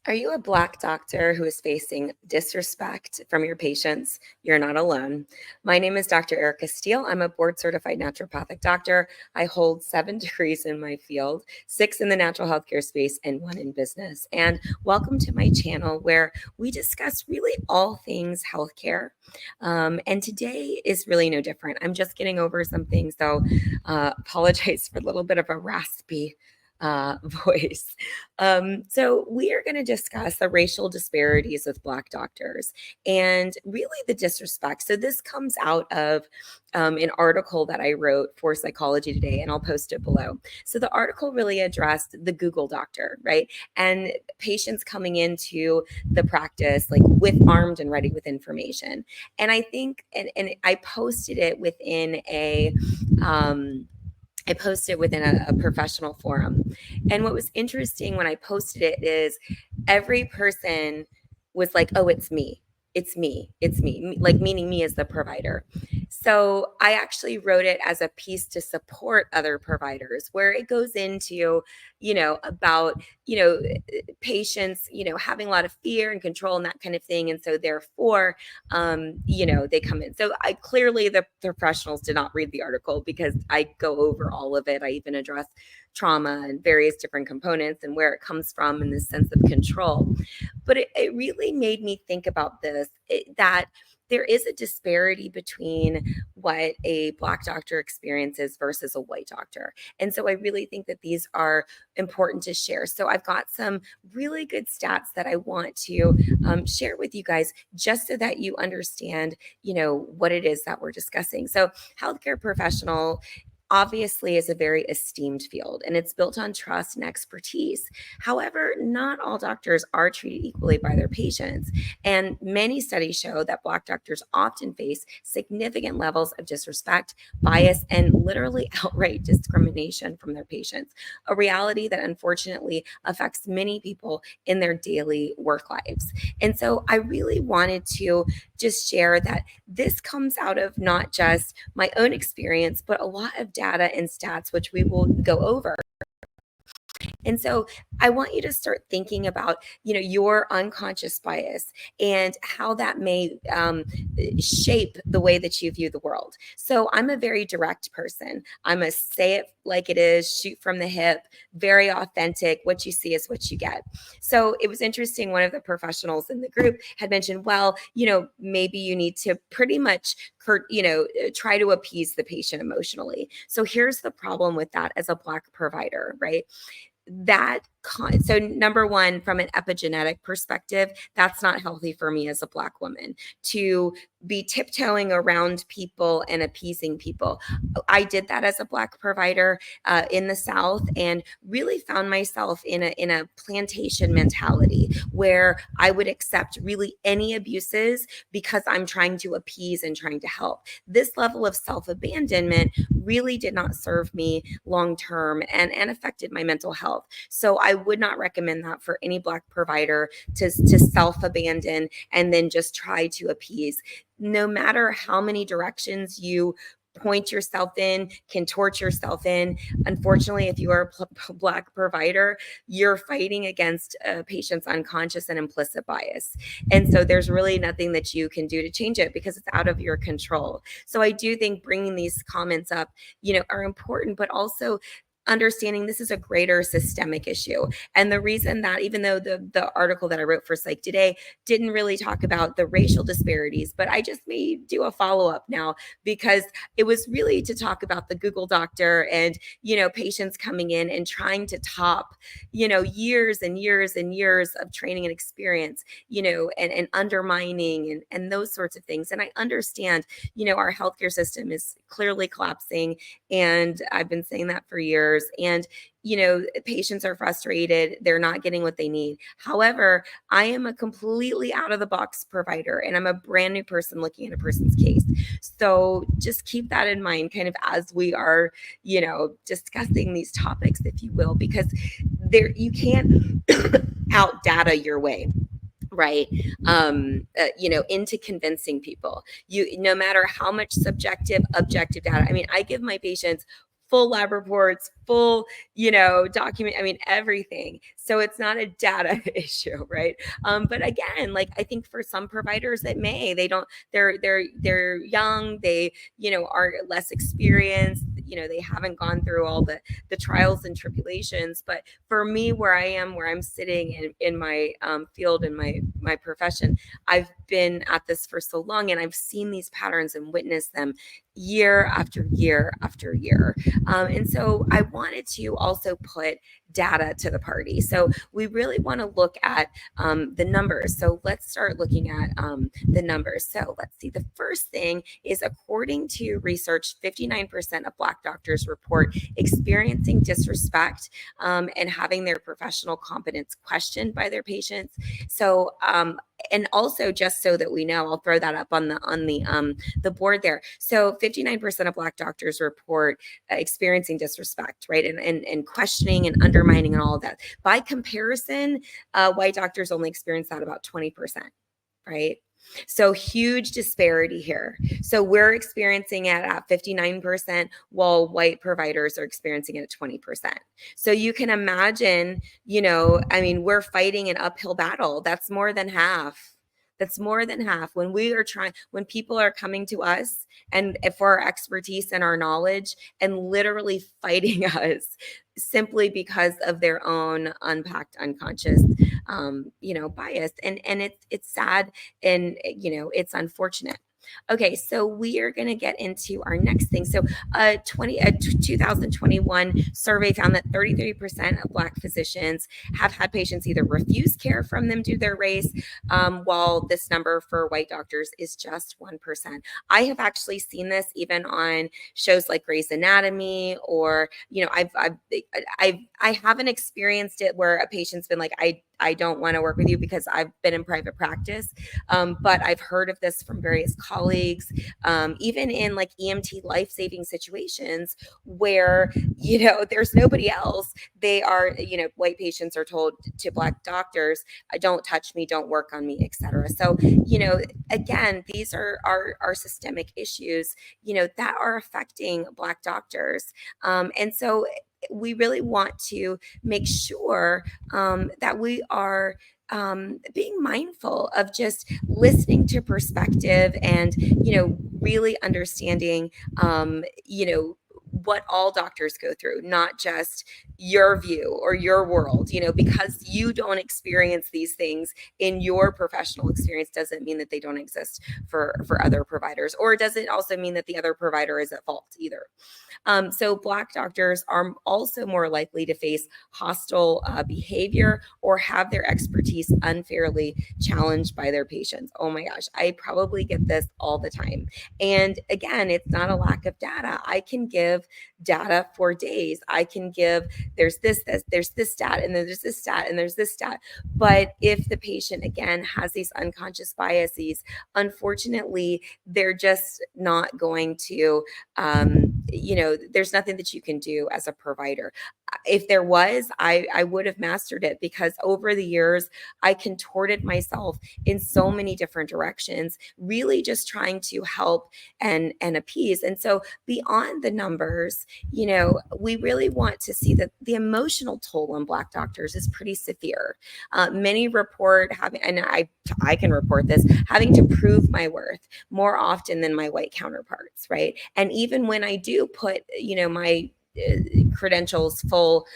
Are you a Black doctor who is facing disrespect from your patients? You're not alone. My name is Dr. Erica Steele. I'm a board certified naturopathic doctor. I hold 7 degrees in my field, 6 in the natural healthcare space, and 1 in business. And welcome to my channel where we discuss really all things healthcare. And today is really no different. I'm just getting over something, so apologize for a little bit of a raspy voice. So we are going to discuss the racial disparities with Black doctors and really the disrespect. So this comes out of an article that I wrote for Psychology Today, and I'll post it below. So the article really addressed the Google doctor, right? And patients coming into the practice like with armed and ready with information. And I think, and I posted it within a professional forum. And what was interesting when I posted it is every person was like, oh, it's me. It's me. It's me, like meaning me as the provider. So I actually wrote it as a piece to support other providers where it goes into, about, patients, having a lot of fear and control and that kind of thing. And so therefore, they come in. So I clearly the professionals did not read the article because I go over all of it. I even address trauma and various different components and where it comes from and this sense of control. But it really made me think about this, that there is a disparity between what a Black doctor experiences versus a white doctor. And so I really think that these are important to share. So I've got some really good stats that I want to share with you guys just so that you understand, what it is that we're discussing. So healthcare professional obviously is a very esteemed field and it's built on trust and expertise. However, not all doctors are treated equally by their patients. And many studies show that Black doctors often face significant levels of disrespect, bias, and literally outright discrimination from their patients, a reality that unfortunately affects many people in their daily work lives. And so I really wanted to just share that this comes out of not just my own experience, but a lot of data and stats, which we will go over. And so I want you to start thinking about, your unconscious bias and how that may shape the way that you view the world. So I'm a very direct person. I'm a say it like it is, shoot from the hip, very authentic. What you see is what you get. So it was interesting. One of the professionals in the group had mentioned, well, maybe you need to pretty much, try to appease the patient emotionally. So here's the problem with that as a Black provider, right? So number one, from an epigenetic perspective, that's not healthy for me as a Black woman to be tiptoeing around people and appeasing people. I did that as a Black provider in the South and really found myself in a plantation mentality where I would accept really any abuses because I'm trying to appease and trying to help. This level of self-abandonment really did not serve me long term and affected my mental health. So I would not recommend that for any Black provider to self-abandon and then just try to appease. No matter how many directions you point yourself in, contort yourself in. Unfortunately, if you are a Black provider, you're fighting against a patient's unconscious and implicit bias. And so there's really nothing that you can do to change it because it's out of your control. So I do think bringing these comments up, are important, but also understanding this is a greater systemic issue. And the reason that even though the article that I wrote for Psych Today didn't really talk about the racial disparities, but I just may do a follow-up now because it was really to talk about the Google doctor and, patients coming in and trying to top, years and years and years of training and experience, and undermining and those sorts of things. And I understand, our healthcare system is clearly collapsing. And I've been saying that for years. And, patients are frustrated. They're not getting what they need. However, I am a completely out of the box provider and I'm a brand new person looking at a person's case. So just keep that in mind kind of as we are, discussing these topics, if you will, because you can't out data your way, right, into convincing people. No matter how much objective data. I mean, I give my patients full lab reports, full, document, I mean, everything. So it's not a data issue, right? But again, like, I think for some providers it may, they're young, they, are less experienced, they haven't gone through all the trials and tribulations. But for me, where I'm sitting in my field, in my profession, I've been at this for so long, and I've seen these patterns and witnessed them year after year after year. And so I wanted to also put data to the party. So we really want to look at the numbers. So let's start looking at the numbers. So let's see. The first thing is, according to research, 59% of Black doctors report experiencing disrespect and having their professional competence questioned by their patients. So and also, just so that we know, I'll throw that up on the board there. So 59% of Black doctors report experiencing disrespect, right? And questioning and undermining and all of that. By comparison, white doctors only experience that about 20%, right? So huge disparity here. So we're experiencing it at 59%, while white providers are experiencing it at 20%. So you can imagine, I mean, we're fighting an uphill battle. That's more than half. That's more than half. When people are coming to us and for our expertise and our knowledge, and literally fighting us simply because of their own unpacked, unconscious, bias. And it's sad, and, it's unfortunate. Okay, so we are going to get into our next thing. So a 2021 survey found that 33% of Black physicians have had patients either refuse care from them due to their race, while this number for white doctors is just 1%. I have actually seen this even on shows like Grey's Anatomy, or, I haven't experienced it where a patient's been like, I don't want to work with you because I've been in private practice. But I've heard of this from various colleagues, even in like EMT life-saving situations where, there's nobody else. They are, white patients are told to Black doctors, don't touch me, don't work on me, etc. So, again, these are systemic issues, that are affecting Black doctors. And so we really want to make sure that we are being mindful of just listening to perspective, and, really understanding, what all doctors go through, not just your view or your world. Because you don't experience these things in your professional experience doesn't mean that they don't exist for other providers, or it doesn't also mean that the other provider is at fault either. So Black doctors are also more likely to face hostile behavior or have their expertise unfairly challenged by their patients. Oh my gosh, I probably get this all the time. And again, it's not a lack of data. I can give data for days. I can give, there's this stat, and then there's this stat, and there's this stat. But if the patient, again, has these unconscious biases, unfortunately, they're just not going to, there's nothing that you can do as a provider. If there was, I would have mastered it, because over the years, I contorted myself in so many different directions, really just trying to help and appease. And so beyond the numbers, we really want to see that the emotional toll on Black doctors is pretty severe. Many report having, and I can report this, having to prove my worth more often than my white counterparts, right? And even when I do put, my credentials full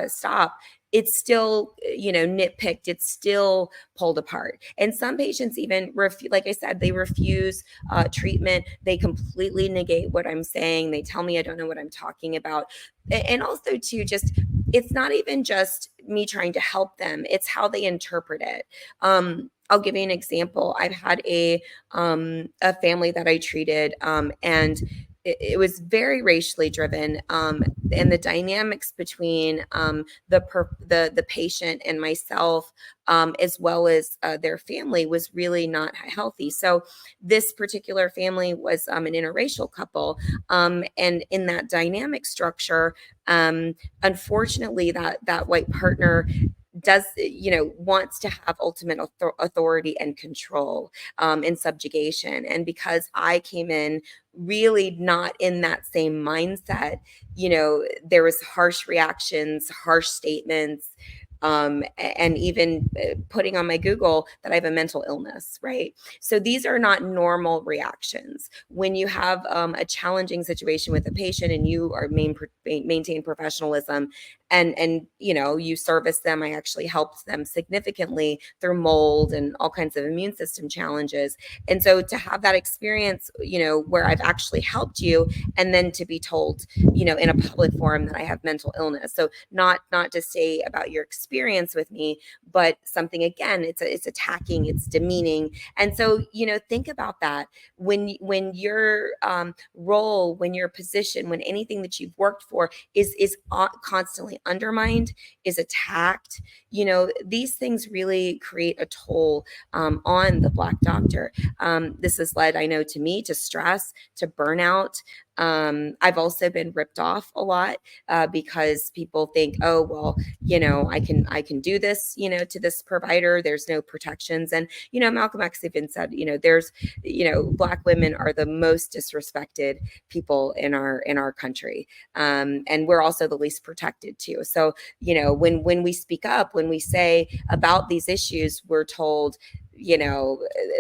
stop, it's still, nitpicked. It's still pulled apart. And some patients even, like I said, they refuse treatment. They completely negate what I'm saying. They tell me I don't know what I'm talking about. And also, too, just, it's not even just me trying to help them. It's how they interpret it. I'll give you an example. I've had a family that I treated, and it was very racially driven, and the dynamics between the patient and myself, as well as their family, was really not healthy. So this particular family was an interracial couple, and in that dynamic structure, unfortunately, that white partner wants to have ultimate authority and control, and subjugation. And because I came in really not in that same mindset, there was harsh reactions, harsh statements, and even putting on my Google that I have a mental illness, right? So these are not normal reactions. When you have a challenging situation with a patient and you are maintain professionalism, and you service them. I actually helped them significantly through mold and all kinds of immune system challenges. And so to have that experience, where I've actually helped you, and then to be told, in a public forum that I have mental illness. So not to say about your experience with me, but something, again, it's attacking, it's demeaning. And so, think about that when your role, when your position, when anything that you've worked for is constantly undermined, is attacked, these things really create a toll on the Black doctor. This has led, I know, to me, to stress, to burnout. I've also been ripped off a lot because people think, oh, well, I can do this, to this provider. There's no protections. And, Malcolm X even said, there's, Black women are the most disrespected people in our country. And we're also the least protected too. So, when we speak up, when we say about these issues, we're told,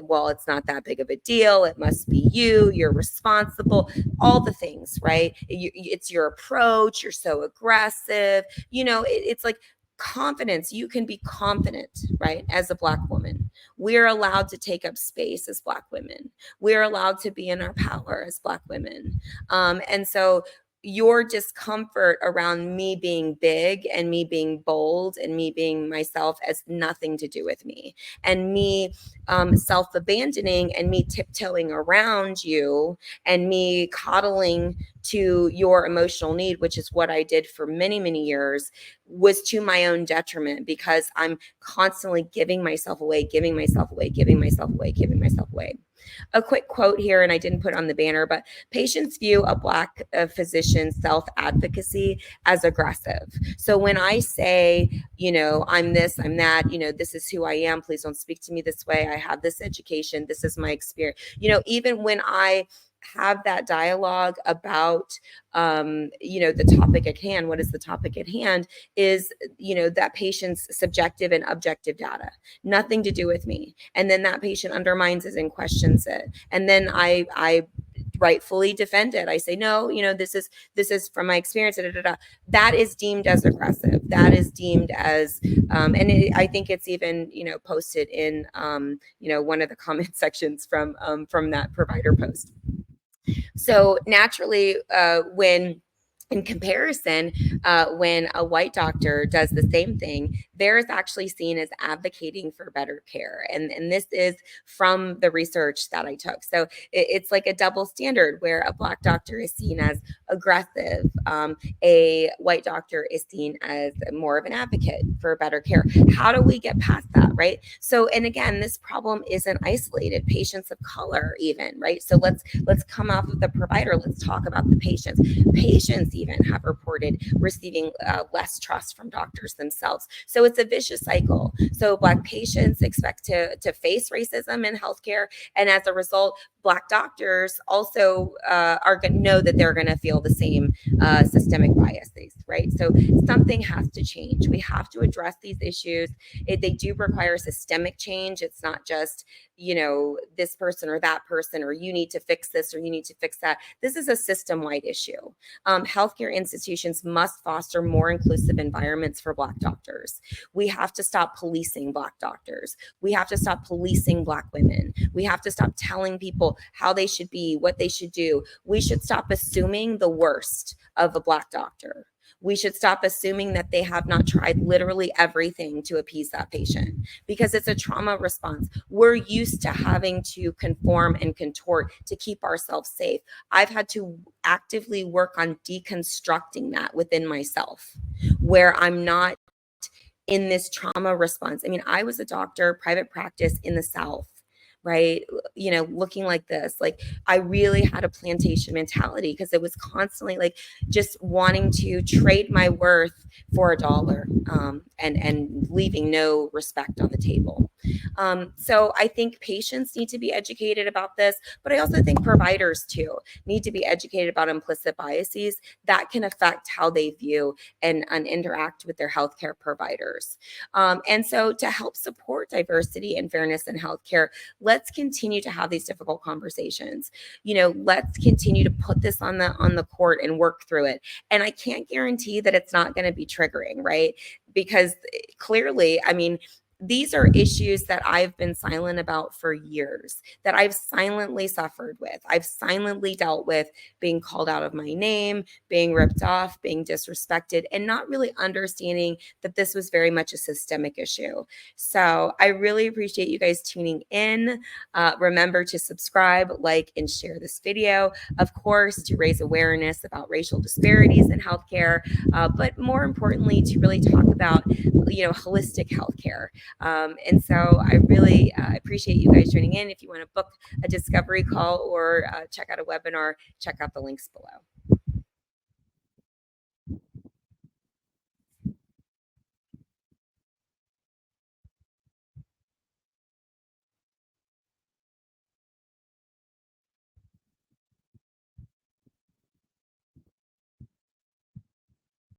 well, it's not that big of a deal. It must be you. You're responsible. All the things, right? It's your approach. You're so aggressive. It's like confidence. You can be confident, right? As a Black woman, we're allowed to take up space as Black women. We're allowed to be in our power as Black women. And so your discomfort around me being big and me being bold and me being myself has nothing to do with me. And me self-abandoning and me tiptoeing around you and me coddling to your emotional need, which is what I did for many, many years, was to my own detriment, because I'm constantly giving myself away, giving myself away, giving myself away, giving myself away. A quick quote here, and I didn't put on the banner, but patients view a Black physician's self-advocacy as aggressive. So when I say, I'm this, I'm that, this is who I am, please don't speak to me this way, I have this education, this is my experience. Even when I have that dialogue about the topic at hand, what is the topic at hand, is that patient's subjective and objective data, nothing to do with me. And then that patient undermines it and questions it, and then I rightfully defend it. I say, no, this is from my experience. That is deemed as aggressive. That is deemed as, I think it's even, posted in, one of the comment sections from that provider post. So naturally, when in comparison, when a white doctor does the same thing, there is actually seen as advocating for better care. And this is from the research that I took. So it's like a double standard where a Black doctor is seen as aggressive. A white doctor is seen as more of an advocate for better care. How do we get past that, right? So, and again, this problem isn't isolated. Patients of color even, right? So let's come off of the provider. Let's talk about the patients. Patients even have reported receiving less trust from doctors themselves. So it's a vicious cycle. So Black patients expect to face racism in healthcare, and as a result, Black doctors also are going to know that they're going to feel the same systemic biases, right? So something has to change. We have to address these issues. They do require systemic change. It's not just, this person or that person, or you need to fix this or you need to fix that. This is a system-wide issue. Healthcare institutions must foster more inclusive environments for Black doctors. We have to stop policing Black doctors. We have to stop policing Black women. We have to stop telling people how they should be, what they should do. We should stop assuming the worst of a Black doctor. We should stop assuming that they have not tried literally everything to appease that patient, because it's a trauma response. We're used to having to conform and contort to keep ourselves safe. I've had to actively work on deconstructing that within myself, where I'm not in this trauma response. I mean, I was a doctor, private practice in the South. right? You know, looking like this, like I really had a plantation mentality because it was constantly like just wanting to trade my worth for a dollar, and leaving no respect on the table. So I think patients need to be educated about this, but I also think providers too need to be educated about implicit biases that can affect how they view and interact with their healthcare providers. And so to help support diversity and fairness in healthcare, let's continue to have these difficult conversations. You know, let's continue to put this on the court and work through it. And I can't guarantee that it's not going to be triggering, right? Because clearly, I mean, these are issues that I've been silent about for years, that I've silently suffered with. I've silently dealt with being called out of my name, being ripped off, being disrespected, and not really understanding that this was very much a systemic issue. So I really appreciate you guys tuning in. Remember to subscribe, like, and share this video, of course, to raise awareness about racial disparities in healthcare, but more importantly, to really talk about, you know, holistic healthcare. And so I really appreciate you guys tuning in. If you want to book a discovery call or check out a webinar, check out the links below.